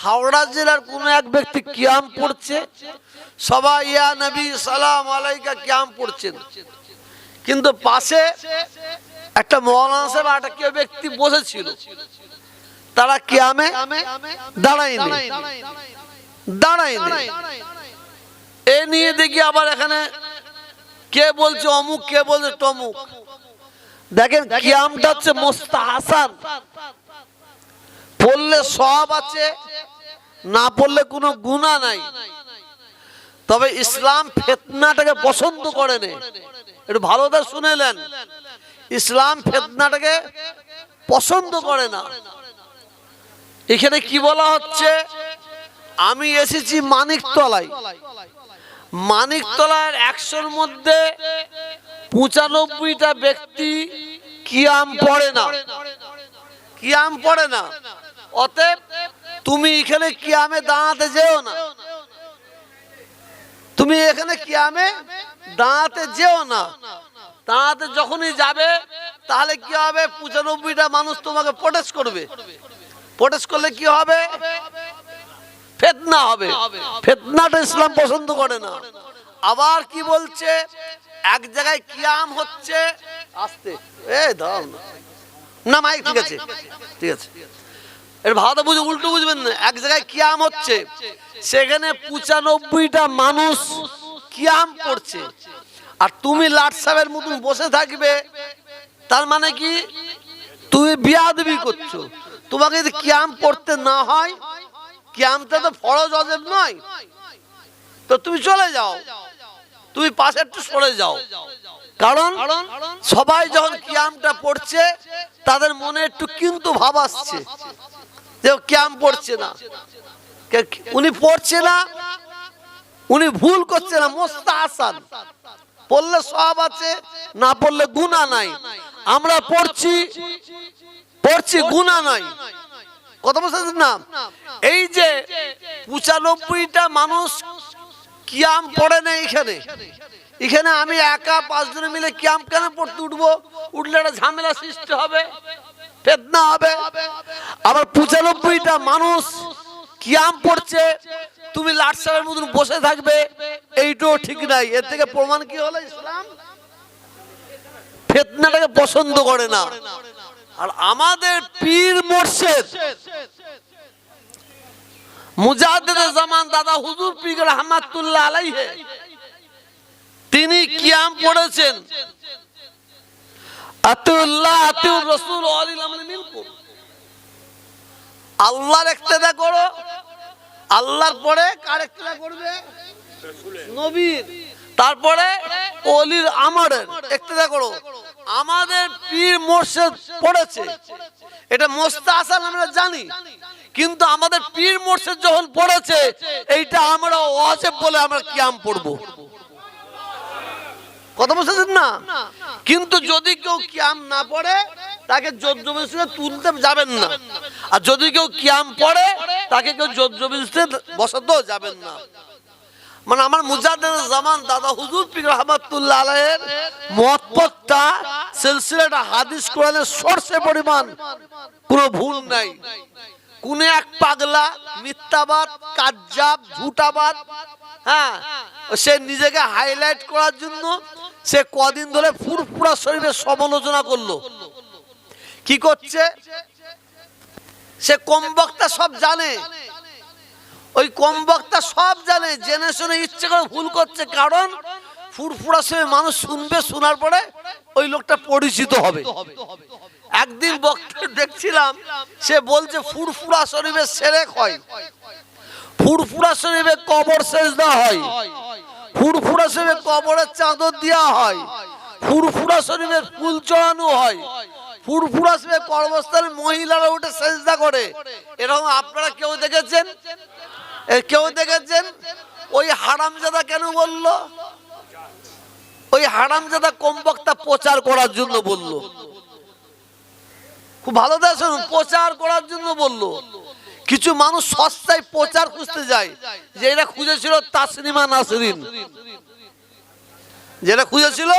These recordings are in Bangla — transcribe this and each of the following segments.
হাওড়া জেলার কোন এক ব্যক্তি কিয়াম পড়ছে, সবাই ইয়া নবী সালাম আলাইকা কিয়াম পড়ছেন, কিন্তু পাশে একটা মওলানা সাহেব একটা কেউ ব্যক্তি বসেছিল, তারা কিয়ামে দাঁড়ায়নি। এ নিয়ে দেখি আবার এখানে কে বলছে অমুক, কে বলছে তমুক। দেখেন কিয়ামটা হচ্ছে মুস্তাহাসান, পড়লে সওয়াব আছে, না পড়লে কোনো গুনাহ নাই। তবে ইসলাম ফিতনাটাকে পছন্দ করে না, একটু ভালো করে শুনেলেন, ইসলাম ফিতনাটাকে পছন্দ করে না। এখানে কি বলা হচ্ছে, আমি এসেছি মানিকতলায়, মানিকতলার 100-র মধ্যে 95টা ব্যক্তি কিয়াম পড়ে না, কিয়াম পড়ে না। অতএব তুমি এখানে কিয়ামে দাঁড়াতে যেও না, তুমি এখানে কিয়ামে দাঁড়াতে যেও না। দাঁড়াতে যখনই যাবে তাহলে কি হবে, 95টা মানুষ তোমাকে প্রোটেস্ট করবে। প্রোটেস্ট করলে কি হবে, ফিতনা হবে। ফিতনাটা ইসলাম পছন্দ করে না। আবার কি বলছে, এক জায়গায় কিয়াম হচ্ছে, আস্তে দাও না মাইক, ঠিক আছে ঠিক আছে, এর ভালো বুঝে, উল্টো বুঝবেন না। এক জায়গায় কিয়াম হচ্ছে, সেখানে 95টা মানুষ কিয়াম করছে, আর তুমি লাট সাহেবের মতন বসে থাকবে, তার মানে কি তুমি বিয়াদবি করছো। তোমাকে যদি কিয়াম পড়তে না হয়, কিয়ামটা তো ফরজ ওয়াজিব নয়, তো তুমি চলে যাও, তুমি পাশে একটু সরে যাও। কারণ সবাই যখন কিয়ামটা পড়ছে তাদের মনে একটু কিন্তু ভাব আসছে যে কিয়াম পড়ছে না, উনি পড়ছে না, উনি ভুল করছে না, মুস্তাহাসান, পড়লে সওয়াব আছে, না পড়লে গুনাহ নাই। আমরা পড়ছি গুনাহ নাই, কথা বুঝছেন না? এই যে 95টা মানুষ কিয়াম পড়ে না, এখানে আমি একা 5 জন মিলে কিয়াম কেন পড়তে উঠবো? উঠলে একটা ঝামেলা সৃষ্টি হবে, ফিতনা হবে। আবার 95টা মানুষ কিয়াম পড়ছে, তুমি লাট সাহেবের মতন বসে থাকবে, এইটাও ঠিক নাই। এর থেকে প্রমাণ কি হলো, ইসলাম ফিতনাটাকে পছন্দ করে না। আর আমাদের পীর মুর্শিদ মুজাদ্দিদ জামান দাদা হুজুর পীর রহমাতুল্লাহ আলাইহি, তিনি কিয়াম পড়েছেন, আতুল্লাহ আতুর রাসূল আলিল আমল মিনকুম, আল্লাহর ইক্তেদা করো, আল্লাহর পরে কার ইক্তেদা করবে, নবীর, তারপরে ওলির আমরের ইক্তেদা করো। আমাদের পীর মুর্শিদ পড়েছে, এটা মুস্তাহাসান আমরা জানি, কিন্তু আমাদের পীর মুর্শিদ যখন পড়েছে, এইটা আমরা ওয়াজিব বলে আমরা কিয়াম পড়বো, কথা বুঝছেন না? কিন্তু যদি কেউ কিয়াম না পড়ে, তাকে জোর-জবরদস্তি তুলতে যাবেন না, আর যদি কেউ কিয়াম পড়ে, তাকে কেউ জোর-জবরদস্তি বসাতেও যাবেন না। মানে আমার মুজাদ্দিদ জামান দাদা হুজুর পীর রহমাতুল্লাহ আলাইহির মতপথটা, সিলসিলাটা হাদিস কোরআনের সরষে পরিমাণ কোনো ভুল নাই। কোন এক পাগলা মিথ্যাবাদ, কাজ্জাব, ঝুটাবাদ, হ্যাঁ, সে নিজেকে হাইলাইট করার জন্য সে কদিন ধরে ফুরফুরা শরীফের সমালোচনা করলো। কি করছে, সে কম বক্তা সব জানে, ওই কম বক্তা সব জানে, জেনে শুনে ইচ্ছে করে ভুল করছে। কারণ ফুরফুরা শরীফ মানুষ শুনবে, শোনার পরে ওই লোকটা পরিচিত হবে। একদিন বক্তা দেখছিলাম, সে বলছে ফুরফুরা শরীফে শিরক হয়, ফুরফুরা শরীফে কবর সেজদা হয়, ফুরফুরা শরীফে কবরের চাদর দেওয়া হয়, ফুরফুরা শরীফে ফুল চড়ানো হয়, ফুরফুরা শরীফে কবরস্থানে মহিলারা উঠে সেজদা করে। এরকম আপনারা কেউ দেখেছেন? কেউ দেখেছেন? ওই হারামজাদা কেন বললো? ওই হারামজাদা কম বক্তা প্রচার করার জন্য বললো। খুব ভালো দেখুন, প্রচার করার জন্য বললো। কিছু মানুষ সস্তায় প্রচার খুঁজতে যায়, যে এরা খুঁজেছিল তাসনিমা নাসরিন, যেটা খুঁজেছিল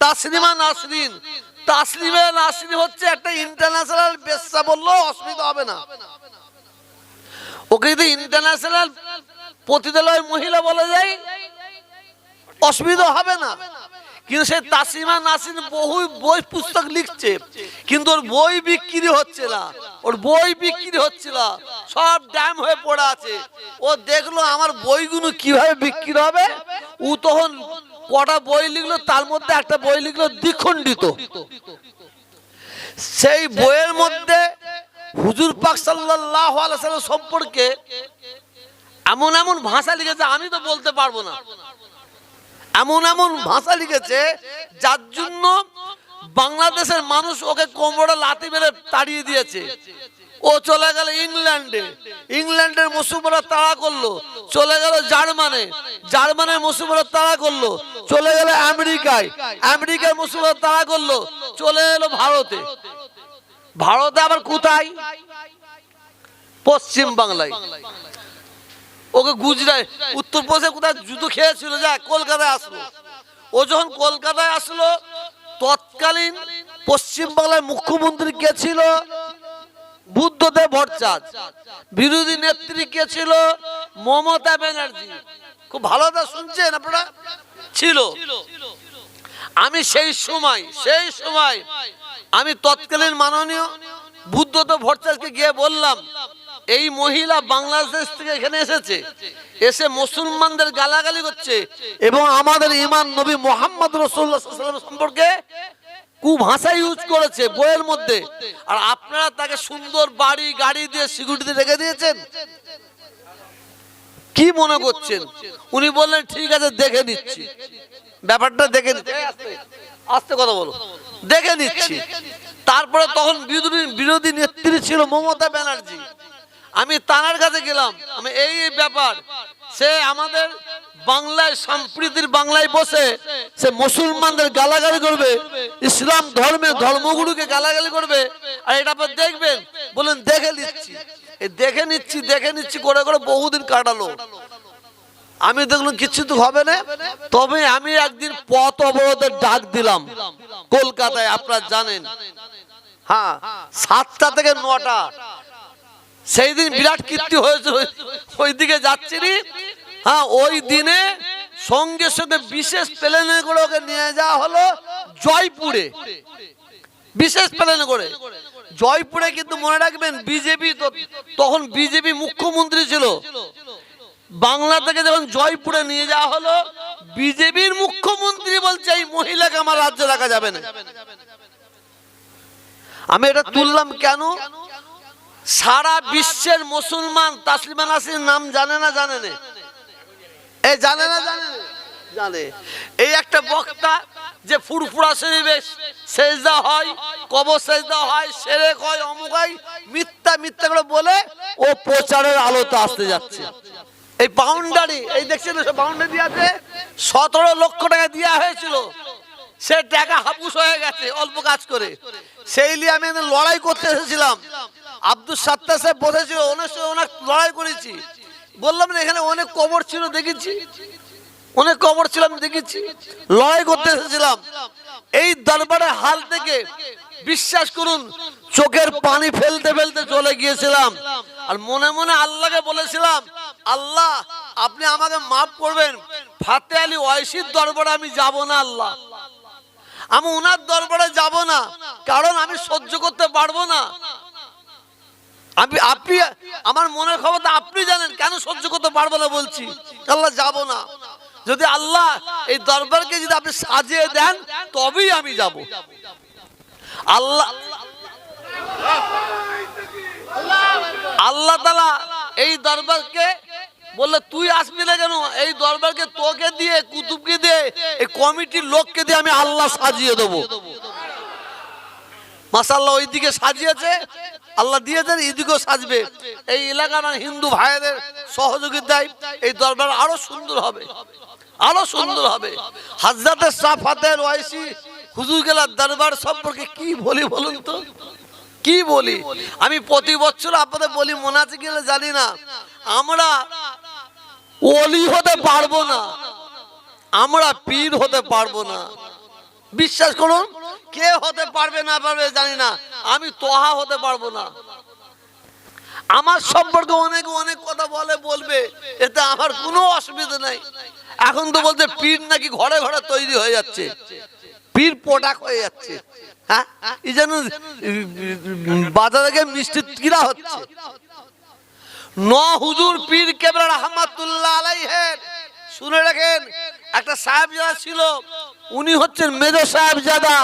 তাসনিমা নাসরিন। তাসনিমা নাসরিন হচ্ছে একটা ইন্টারন্যাশনাল বেশ্যা, বললেও অসুবিধা হবে না। ওকে যদি ইন্টারন্যাশনাল পতিতালয় মহিলা বলা যায় অসুবিধা হবে না। কিন্তু সে তাসলিমা নাসরিন বহু বই পুস্তক লিখছে, কিন্তু ওর বই বিক্রি হচ্ছে না, ওর বই বিক্রি হচ্ছে না, সব ড্যাম হয়ে পড়ে আছে। ও দেখলো আমার বইগুলো কিভাবে বিক্রি হবে, ও তখন কটা বই লিখলো, তার মধ্যে একটা বই লিখলো দ্বিখণ্ডিত। সেই বইয়ের মধ্যে হুজুর পাক সাল্লাল্লাহু আলাইহি ওয়াসাল্লাম সম্পর্কে এমন এমন ভাষা লিখেছে, আমি তো বলতে পারবো না, এমন এমন ভাষা লিখেছে যার জন্য বাংলাদেশের মানুষ ওকে কোমরে লাথি মেরে তাড়িয়ে দিয়েছে। ও চলে গেল ইংল্যান্ডে, ইংল্যান্ডের মুসলমানরা তাড়া করলো, চলে গেল জার্মানে, জার্মানের মুসলমানরা তাড়া করলো, চলে গেল আমেরিকায়, আমেরিকার মুসলমানরা তাড়া করলো, চলে এলো ভারতে, ভারতে আবার কোথায়, পশ্চিম বাংলায়। ওকে গুজরাট উত্তরপ্রদেশে কোথায় যুদ্ধ খেয়েছিল, যা কলকাতায় আসলো। ও যখন কলকাতায় আসলো, তৎকালীন পশ্চিম বাংলার মুখ্যমন্ত্রী কে ছিল? বুদ্ধদেব ভট্টাচার্য। বিরোধী নেত্রী কে ছিল? মমতা ব্যানার্জি। খুব ভালো কথা শুনছেন আপনারা? ছিল। আমি সেই সময় আমি তৎকালীন মাননীয় বুদ্ধদেব ভট্টাচার্যকে গিয়ে বললাম, এই মহিলা বাংলাদেশ থেকে এখানে এসেছে, এসে মুসলমানদের গালাগালি করছে এবং আমাদের ইমাম নবী মুহাম্মদ রাসূলুল্লাহ সাল্লাল্লাহু আলাইহি ওয়াসাল্লাম সম্পর্কে কুভাষা ইউজ করেছে বইয়ের মধ্যে, আর আপনারা তাকে সুন্দর বাড়ি গাড়ি দিয়ে সিকিউরিটি রেখে দিয়েছেন। কি মনে করছেন? উনি বললেন ঠিক আছে দেখে নিচ্ছি, ব্যাপারটা দেখে নিচ্ছি, আস্তে কথা বলো, দেখে নিচ্ছি। তারপরে তখন বিরোধী নেত্রী ছিল মমতা ব্যানার্জি। আমি তানার কাছে গেলাম, আমি এই ব্যাপার, সে আমাদের বাংলায় সম্প্রীতির বাংলায় বসে সে মুসলমানদের গালাগালি করবে, ইসলাম ধর্মের ধর্মগুরুকে গালাগালি করবে, আর এটা আপনি দেখবেন। বলেন দেখে নিচ্ছি, দেখে নিচ্ছি করে করে বহুদিন কাটালো। আমি দেখলাম কিছু তো হবে না, তবে আমি একদিন পথ অবরোধের ডাক দিলাম কলকাতায়, আপনারা জানেন, হ্যাঁ 7টা থেকে 9টা। সেই দিন বিরাট কীর্তি হয়েছিল, ওই দিকে যাচ্ছি। হ্যাঁ, ওই দিনে সঙ্গে সঙ্গে বিশেষ প্লেনে করে ওকে নিয়ে যাওয়া হলো জয়পুরে, বিশেষ প্লেনে করে জয়পুরে। কিন্তু মনে রাখবেন বিজেপি তখন বিজেপি মুখ্যমন্ত্রী ছিল। বাংলা থেকে যখন জয়পুরে নিয়ে যাওয়া হলো, বিজেপির মুখ্যমন্ত্রী বলছে এই মহিলাকে আমার রাজ্যে রাখা যাবে না। আমি এটা তুললাম কেন? সারা বিশ্বের মুসলমান তাসলিমা নাসরিনের নাম জানে না? জানে না? এই জানে না? জানে। এই একটা বক্তা যে ফুরফুরা শরীফে সেজদা হয়, কবর সেজদা হয়, শিরক হয়, অমুক হয়, মিথ্যা করে বলে ও প্রচারের আলোতে আসতে যাচ্ছে। এই বাউন্ডারি, এই দেখছেন বাউন্ডারি দিয়ে আছে, 17 লক্ষ টাকা দেওয়া হয়েছিল, সে টাকা হাপুস হয়ে গেছে অল্প কাজ করে। সেই নিয়ে আমি লড়াই করতে এসেছিলাম। আব্দুল সাত্তার সাহেব বসেছিল, ওনার সঙ্গে অনেক লড়াই করেছি। বললাম না এখানে অনেক কবর ছিল, দেখেছি, অনেক কবর ছিল, আমি দেখেছি, লড়াই করতে এসেছিলাম। এই দরবারের হাল থেকে বিশ্বাস করুন চোখের পানি ফেলতে ফেলতে চলে গিয়েছিলাম, আর মনে মনে আল্লাহকে বলেছিলাম, আল্লাহ আপনি আমাকে মাফ করবেন, ফাতে আলী ওয়াইসির দরবারে আমি যাব না, আল্লাহ আমি ওনার দরবারে যাব না, কারণ আমি সহ্য করতে পারবো না। আপনি আমার মনের খবরটা আপনি জানেন, কেন সহ্য করতে পারবো না বলছি, আল্লাহ যাব না। যদি আল্লাহ এই দরবারকে যদি আপনি সাজিয়ে দেন তবেই আমি যাব। আল্লাহ তাআলা এই দরবারকে বললে তুই আসবি না কেন? এই দরবারকে তোকে দিয়ে, কুতুবকে দিয়ে, এই কমিটির লোককে দিয়ে আমি আল্লাহ সাজিয়ে দেবো। মাশাআল্লাহ, ওইদিকে সাজিয়েছে, আল্লাহ দিয়েছেন, এদিকেও সাজবে। এই এলাকার হিন্দু ভাইদের সহযোগিতায় এই দরবার আরো সুন্দর হবে, আরো সুন্দর হবে। হযরত শাহ ফাতে ওয়াইসি হুজুর গেলার দরবার সম্পর্কে কি বলি বলুন তো, কি বলি? আমি প্রতি বছর আপনাদের বলি, মনে আছে গেলে জানি না, আমরা ওলি হতে পারবো না, আমরা পীর হতে পারবো না। বিশ্বাস করুন, কে হতে পারবে না পারবে জানি না, আমি তোহা হতে পারবো না। আমার সম্পর্কে অনেক অনেক কথা বলবে, এতে আমার কোনো অসুবিধা নাই। এখন তো বলতে পীর নাকি ঘরে ঘরে তৈরি হয়ে যাচ্ছে, পীর প্রোডাক্ট হয়ে যাচ্ছে। হ্যাঁ, এই যেন বাজারে গিয়ে মিষ্টি কিরা হচ্ছে। ন হুজুর পীর কেবলা রহমাতুল্লাহ আলাইহি, শুনে রাখেন, একটা সাহেবজাদা ছিল, উনি হচ্ছেন মেজর সাহেবজাদা।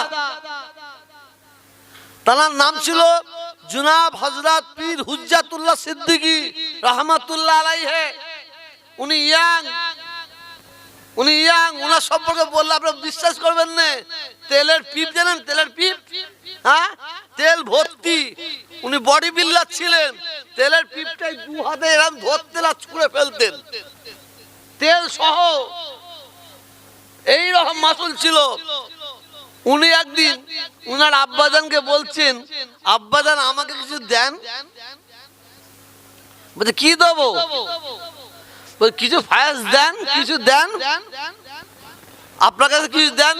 তার নাম ছিল জনাব হযরত পীর হুজ্জাতুল্লাহ সিদ্দিকী রহমাতুল্লাহ আলাইহি। উনি ইয়াং, উনার সম্পর্কে বললে আপনারা বিশ্বাস করবেন না। তেলের পিপ জানেন, তেলের পিপ? হ্যাঁ, তেল ভর্তি। উনি বডি বিল্ডার ছিলেন, তেলের পিপটাই দু হাতে এরকম ধরতেন আর ছুঁড়ে ফেলতেন, তেল সহ। এই রকম মাসুল ছিল। উনি একদিন উনার আব্বাজানকে বলছেন, আব্বাজান আমাকে কিছু দেন। বলছে কি দেবো? কিছু ফায়াজ দেন, কিছু দেন, আপনার কাছে কিছু দেন।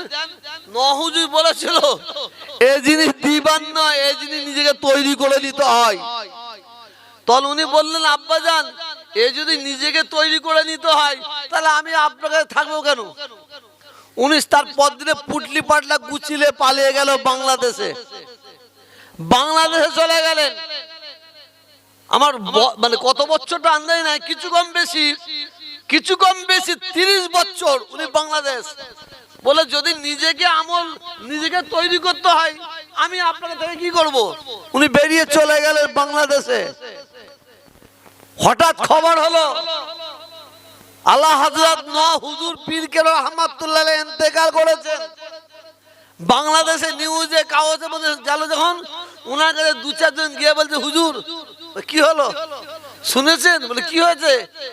নহুজুর বলেছিল এই জিনিস দিবার নয়, এই জিনিস নিজেকে তৈরি করে নিতে হয়। তখন উনি বললেন, আব্বাজান এই যদি নিজেকে তৈরি করে নিতে হয় তাহলে আমি আপনার কাছে থাকবো কেন? উনি তার পর দিনে পুটলি পাটলা গুছিয়ে পালিয়ে গেল বাংলাদেশে। বাংলাদেশে চলে গেলেন। আমার মানে কত বছরটা আন্দাজ নাই, কিছু কম বেশি 30 বছর উনি বাংলাদেশ। বলে যদি নিজেকে তৈরি করতে হয় আমি আপনাকে থেকে কি করব? উনি বেরিয়ে চলে গেলেন বাংলাদেশে। হঠাৎ খবর হলো আল্লাহ হযরত নওয়াজ হুজুর পীর কেবলা রহমাতুল্লাহ আলাইহি ইন্তেকাল করেছেন। বাংলাদেশে নিউজে কাগজে মধ্যে গেল যখন, উনার কাছে দু চারজন গিয়ে বলছে, হুজুর কি হলো শুনেছেন? বলে কি হয়েছে?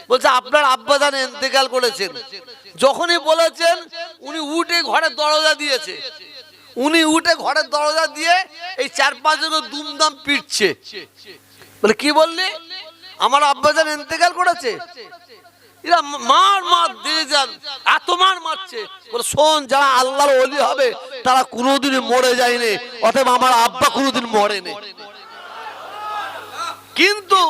বলছে আপনার আব্বাজান ইন্তেকাল করেছেন। যখনই বলেছেন উনি উঠে ঘরের দরজা দিয়েছে। উনি উঠে ঘরের দরজা দিয়ে এই 4-5 জন দুমদাম পিটছে। বলে কি বললি? আমার আব্বাজান ইন্তেকাল করেছে। এরা মার দিয়ে যান, এত মারছে। বলে শোন, যারা আল্লাহর ওলি হবে তারা কোনোদিন মরে যায়নি, অতএব আমার আব্বা কোনোদিন মরেনি। কিন্তু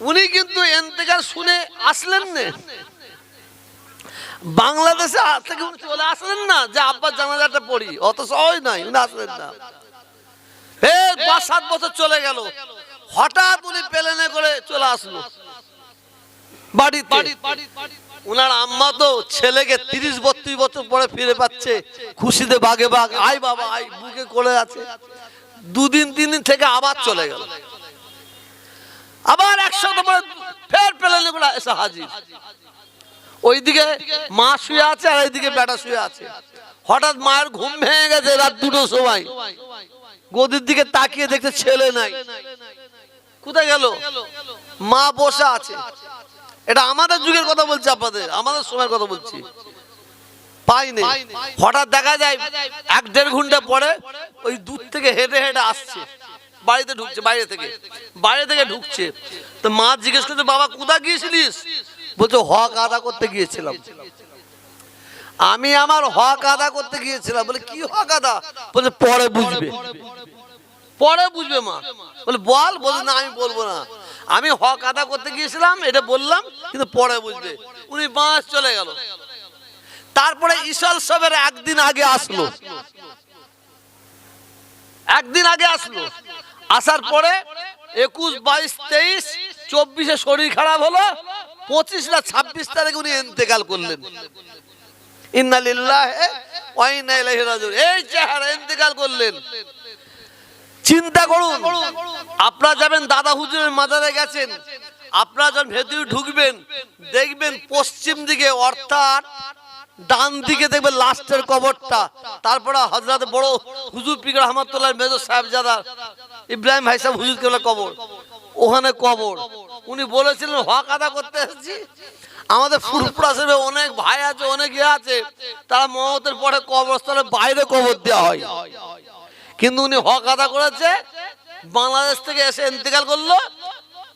উনি কিন্তু ইন্তেকাল শুনে আসলেন না, বাংলাদেশে থেকে চলে আসলেন না যে আব্বার জানাজাটা পড়ি, অত সহজ নাই। উনি আসলেন না। 5-7 বছর চলে গেল। হঠাৎ উনি প্লেনে করে চলে আসলো বাড়িতে। উনার আম্মা তো ছেলেকে 30-32 বছর পরে ফিরে পাচ্ছে, খুশিতে বাগে বাগ, আয় বাবা আয়, বুকে করে আছে। 2 দিন 3 দিন থেকে আবার চলে গেল। আবার 1 সপ্তাহ পরে ফের প্লেনে করে এসে হাজির। ওইদিকে মা শুয়ে আছে আর এইদিকে বেটা শুয়ে আছে। হঠাৎ মায়ের ঘুম ভেঙে গেছে রাত 2টোর সময়। গদির দিকে তাকিয়ে দেখতে ছেলে নাই। কোথায় গেল? মা বসে আছে। এটা আমাদের যুগের কথা বলছি, আপনাদের আমাদের সময়ের কথা বলছি। পাইনি। হঠাৎ দেখা যায় 1-1.5 ঘন্টা পরে ওই দূর থেকে হেঁটে হেঁটে আসছে, বাড়িতে ঢুকছে। বাইরে থেকে ঢুকছে। তো মা জিজ্ঞেস করছে, বাবা কোথায় গিয়েছিলিস? বলছে হক আদা করতে গিয়েছিলাম। আমি আমার হক আদা করতে গিয়েছিলাম। বলে কি হক আদা? বলছে পরে বুঝবে মা। বলে বল। বলছে না আমি বলবো না, আমি হক আদা করতে গিয়েছিলাম, এটা বললাম, কিন্তু পরে বুঝবে। উনি বাস চলে গেল। তারপরে ইশাল সাহেবের একদিন আগে আসলো। আসার পরে 21, 22, 23, 24-এ শরীর খারাপ হলো। 25 না 26 তারিখে উনি ইন্তেকাল করলেন। ইন্না লিল্লাহি ওয়া ইন্না ইলাইহি রাজিউন। এই চেহারা ইন্তেকাল করলেন। চিন্তা করুন, আপনারা যাবেন দাদা হুজুরের মাজারে গেছেন, আপনারা যখন ভেতরে ঢুকবেন দেখবেন পশ্চিম দিকে, অর্থাৎ ডান দিকে দেখবেন লাস্টের কবরটা। তারপরে হযরত বড় হুজুর পীর রহমাতুল্লাহ মেজর সাহেবজাদা ইব্রাহিম ভাই সাহেব হুজুর কেবলা কবর, ওখানে কবর। উনি বলেছিলেন হক আদা করতে এসেছি। আমাদের ফুরফুরা সাহেবে অনেক ভাই আছে, অনেক আছে, তারা মওতের পরে কবরস্থানের বাইরে কবর দেওয়া হয়। কিন্তু উনি হক আদা করেছে, বাংলাদেশ থেকে এসে ইন্তেকাল করলো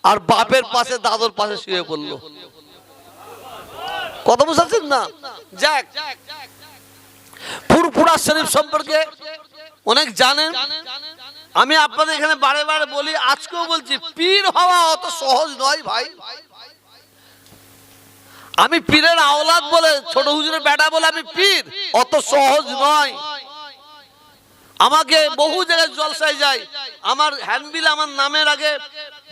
আর বাপের পাশে দাদুর পাশে শুয়ে পড়লো। কথা বুঝাচ্ছেন না? যাক, ফুরফুরা শরীফ সম্পর্কে অনেক জানেন। আমি আপনাদের এখানে বারে বারে বলি, আজকেও বলছি, পীর হওয়া অত সহজ নয় ভাই। আমি পীরের আওলাদ বলে, ছোট হুজুরের বেটা বলে আমি পীর, অত সহজ নয়। আমাকে বহু জায়গায় জলসায় যাই, আমার হ্যান্ডবিল আমার নামের আগে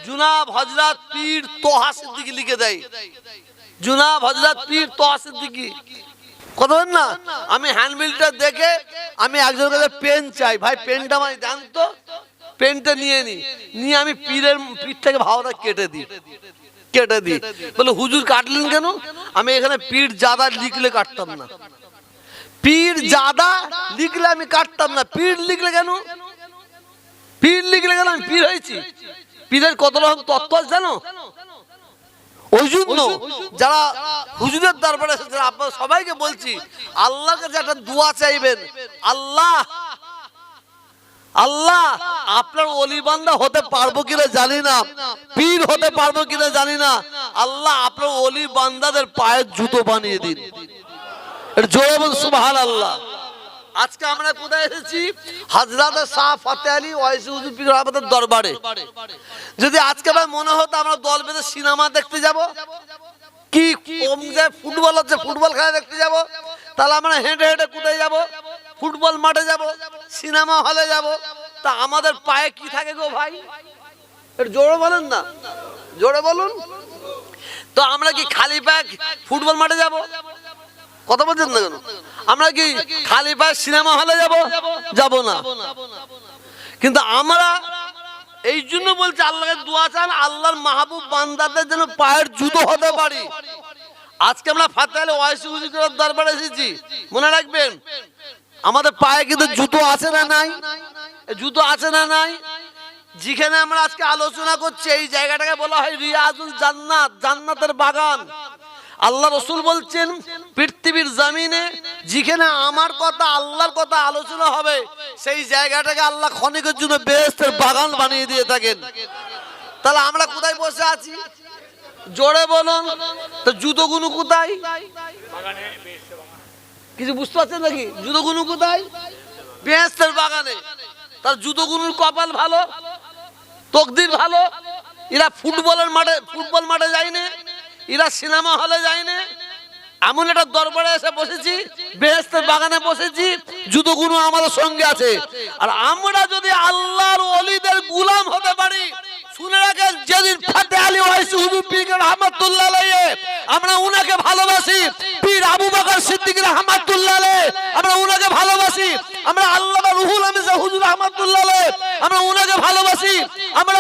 জুনাব হযরত পীর তোহা সিদ্দিকী লিখে দেয়। জুনাব হযরত পীর তোহা সিদ্দিকী, কথা বলেন না। আমি হ্যান্ডবিলটা দেখে আমি একজনের কাছে পেন চাই, ভাই পেনটা আমায় দেন তো। পেনটা নিয়ে আমি পীরটাকে ভাওটা কেটে দিই। বলে হুজুর কাটলেন কেন? আমি এখানে পীর জাদা লিখলে কাটতাম না। পীর জাদা লিখলে আমি কাটতাম না। পীর লিখলে কেন? আমি পীর হয়েছি। পীরের কত রকম তত্ত্ব আছে জানো? ওই জন্য যারা হুজুরের দরবারে এসেছেন, আপনারা সবাইকে বলছি, আল্লাহর কাছে একটা দোয়া চাইবেন। আল্লাহ আপনার ওলি বান্দা হতে পারবো কিনা জানি না, পীর হতে পারবো কিনা জানি না, আল্লাহ আপনার ওলি বান্দাদের পায়ের জুতো বানিয়ে দিন। জোরে বল সুবহানাল্লাহ। আজকে আমরা কোথায় এসেছি? হযরত শাহ ফতেহ আলী ওয়াইসি হুজুর পীর আমাদের দরবারে। যদি আজকে ভাই মনে হতো আমরা দল বেঁধে সিনেমা দেখতে যাব, কি ফুটবল হচ্ছে ফুটবল খেলা দেখতে যাব, তাহলে আমরা হেঁটে হেঁটে কোথায় যাব? ফুটবল মাঠে যাব, সিনেমা হলে যাব। তা আমাদের পায়ে কি থাকে গো ভাই? জোরে বলেন না, জোরে বলুন তো। আমরা কি খালি পায়ে ফুটবল মাঠে যাব? কথা বলছেন না কেন? আমরা কি খালি পায়ে সিনেমা হলে যাব না। কিন্তু আমরা এই জন্য বলছি, আল্লাহকে দোয়া চান, আল্লাহর মাহবুব বান্দাদের যেন পায়ের জুতো হতে পারি। আজকে আমরা ফতেহ আলী ওয়াইসি হুজুরের দরবারে এসেছি, মনে রাখবেন আমাদের পায়ে কিন্তু জুতো আছে না নাই? জুতো আছে না নাই? যেখানে আমরা আজকে আলোচনা করছি, এই জায়গাটাকে বলা হয় রিয়াজুল জান্নাত, জান্নাতের বাগান। আল্লাহ রাসূল বলছেন, পৃথিবীর জমিনে যেখানে আমার কথা আল্লাহর কথা আলোচনা হবে, সেই জায়গাটাকে আল্লাহ ক্ষণিকের জন্য বেহেশতের বাগান বানিয়ে দিয়ে থাকেন। তাহলে আমরা কোথায় বসে আছি? জোরে বলুন তো। জুতোগুলো কোথায়? কিছু বুঝতে পারছেন নাকি? জুতোগুলো কোথায়? বেহেশতের বাগানে। তার জুতোগুলোর কপাল ভালো, তকদির ভালো। এরা ফুটবল মাঠে যায় না, এরা সিনেমা হলে যায় না। এমন একটা দরবারে এসে বসেছি, বেহেশতের বাগানে বসেছি, জুতোগুলো আমাদের সঙ্গে আছে। আর আমরা যদি আল্লাহর ওলিদের গোলাম হতে পারি, শুনে রাখেন, যেদিন ফতেহ আলী ওয়াইসি হুজুর পীর রাহমাতুল্লাহ আলাইহি আমরা উনাকে ভালোবাসি, পীর আবু বকর সিদ্দিক রাহমাতুল্লাহ আলাইহি আমরা উনাকে ভালোবাসি, আমরা আল্লামা রুহুল আমিন হুজুর রাহমাতুল্লাহ আলাইহি আমরা উনাকে ভালোবাসি, আমরা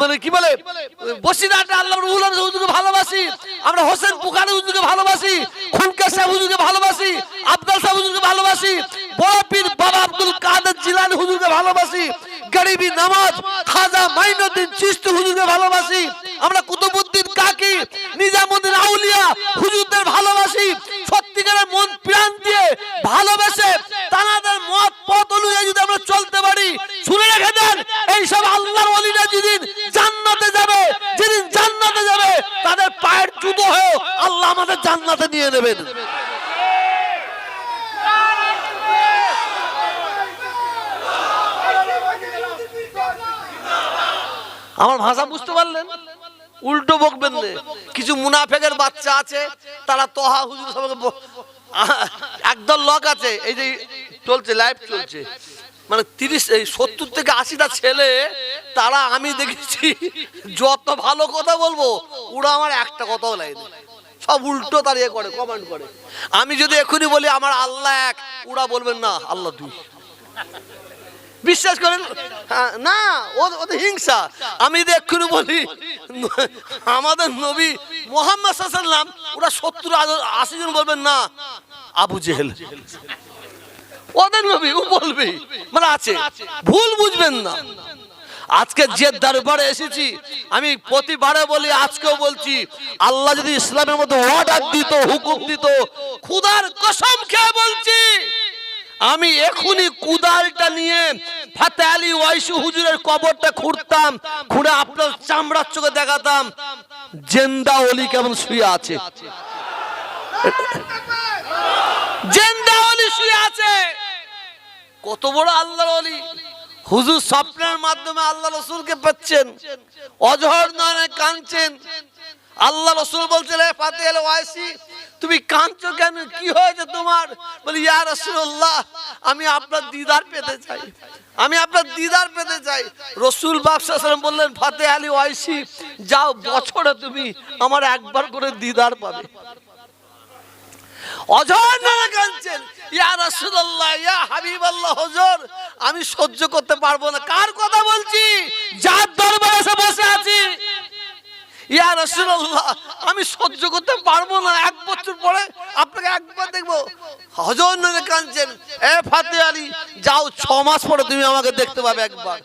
মানে কি বলে বসিরহাটে আল্লামা রুহুল আমিন হুজুরকে ভালোবাসি, আমরা হোসেন পুখারী হুজুরকে ভালোবাসি, খুনকে সাহেব হুজুরকে ভালোবাসি, আব্দুল সাহেব হুজুরকে ভালোবাসি, বড় পীর বাবা আব্দুল কাদের জিলানী হুজুরকে ভালোবাসি, গরিবী নামাজ খাজা মাইনুদ্দিন চিশতি হুজুরকে ভালোবাসি, আমরা কুতুবউদ্দিন কাকি নিজামউদ্দিন আউলিয়া হুজুরদের ভালোবাসি। সত্যিকারের মন প্রাণ দিয়ে ভালোবেসে তানাদের মত পথ অনুযায়ী যদি আমরা চলতে পারি, শুনে রেখে দেন, এই সব আল্লাহর ওলিরা যেদিন জান্নাতে যাবে, যেদিন জান্নাতে যাবে, তাদের পায়ের জুতো হয়ে আল্লাহ আমাদের জান্নাতে নিয়ে নেবেন। আমার ভাষা বুঝতে পারলেন? উল্টো বকবেন না। কিছু মুনাফেকের বাচ্চা আছে, তারা তোহা হুজুর সবাইকে একদল লোক আছে, এই যে চলছে লাইভ চলছে, মানে 70 থেকে 80টা ছেলে, তারা আমি দেখেছি যত ভালো কথা বলবো ওরা আমার একটা কথাও লাগে না, সব উল্টো তার ইয়ে করে, কমেন্ট করে। আমি যদি এখনই বলি আমার আল্লাহ এক, ওরা বলবেন না আল্লাহ দুই। বিশ্বাস করেন না, ওদের হিংসা। আমি যদি এক্ষুনি বলি আমাদের নবী মুহাম্মদ সাল্লাল্লাহু আলাইহি ওয়াসাল্লাম, ওরা 70-80 জন বলবেন না আবু জেহেল। ওদের নবী ও বলবে, মানে আছে, ভুল বুঝবেন না। আজকে যে দরবারে এসেছি, আমি প্রতিবারে বলি, আজকেও বলছি, আল্লাহ যদি ইসলামের মধ্যে অর্ডার দিত, হুকুম দিত, খোদার কসম খেয়ে বলছি, আমি এখনই কুদালটা নিয়ে ফতেহ আলী ওয়াইসি হুজুরের কবরটা খুঁড়তাম, খুঁড়ে আপনার চামড়ার চোখে দেখাতাম জিন্দা ওলি কেমন শুয়ে আছে। জিন্দা ওলি শুয়ে আছে, কত বড় আল্লাহর ওলি। হুজুর স্বপ্নের মাধ্যমে আল্লাহ রসুলকে পাচ্ছেন, অঝর নয়নে কাঁদছেন। আল্লাহ রসুল বলছেন, এ ফাতিহা আল ওয়াইসি, তুমি কাঁদছো কেন, কি হয়েছে তোমার? বলি, ইয়া রাসূলুল্লাহ, আমি আপনার দিদার পেতে চাই, আমি আপনার দিদার পেতে চাই। রসুল পাক সাল্লাল্লাহু আলাইহি ওয়াসাল্লাম বললেন, ফাতিহা আল ওয়াইসি, যাও, বছরে তুমি আমার একবার করে দিদার পাবে। অঝর নয়নে কাঁদছেন, ইয়া রাসূলুল্লাহ, ইয়া হাবিবাল্লাহ, হুজুর আমি সহ্য করতে পারবো না। কার কথা বলছি? যার দরবারে এসে বসে আছি। ইয়া রাসূলুল্লাহ, আমি সহ্য করতে পারবো না, এক বছর পরে আপনাকে একবার দেখবো। অঝর নয়নে কাঁদছেন, এ ফাতিহা আলী, যাও, 6 মাস পরে তুমি আমাকে দেখতে পাবে একবার।